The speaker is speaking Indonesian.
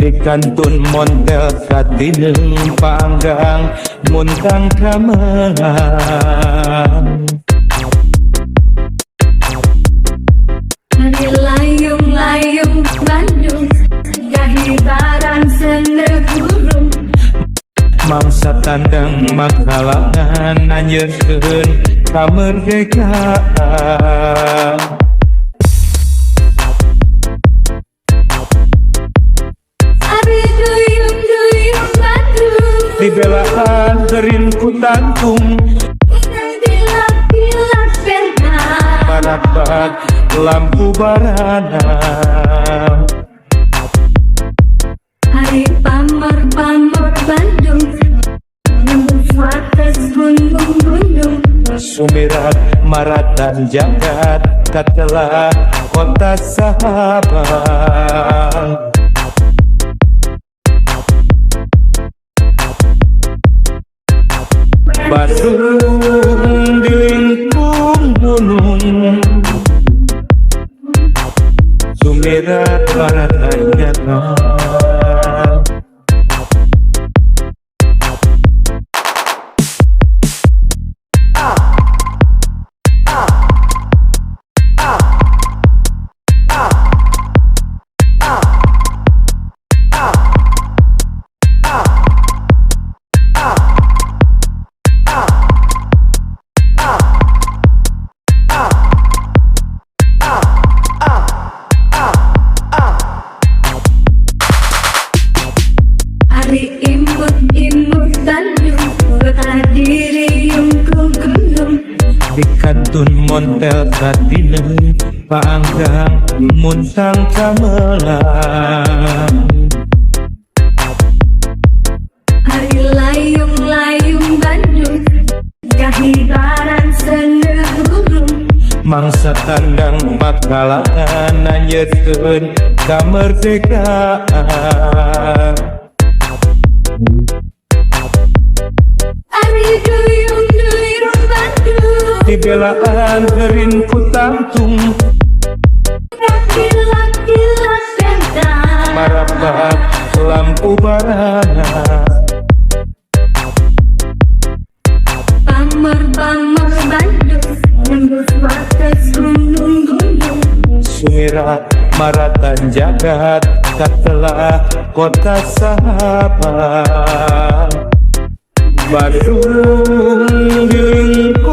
Dikantun montel katineng panggang muntang kamelang. Hari layung-layung Bandung, kahibaran senegurung. Mangsa tandang makalangan anjeun kamerdekaan. Ari duyung-duyung Bandung, Dibelaan gerin ku tantung, dilap-dilap bentang. barat-barat lampu barana. Hari pamer-pamer Bandung, nembus wates gunung-gunung. Sumirat maratan jagat katelah kota sahabat. Bandung di lingkung gunung, sumirat maratan jagat. Hari imut-imut Bandung, berdiri gunung-gunung. Dikantun montel katineng panggang muntang kamelang. Hari layung-layung Bandung, kahibaran senegurung. Mangsa tandang makalangan anjeun kamerdekaan. Ari duyung-duyung Bandung, Dibelaan gerin ku tantung, dilap-dilap bentang. marabak lampu barana. Pamer-pamer Bandung, nembus wates gunung-gunung. Sumirat maratan jagat katelah kota sahabat. Bandung di lingkung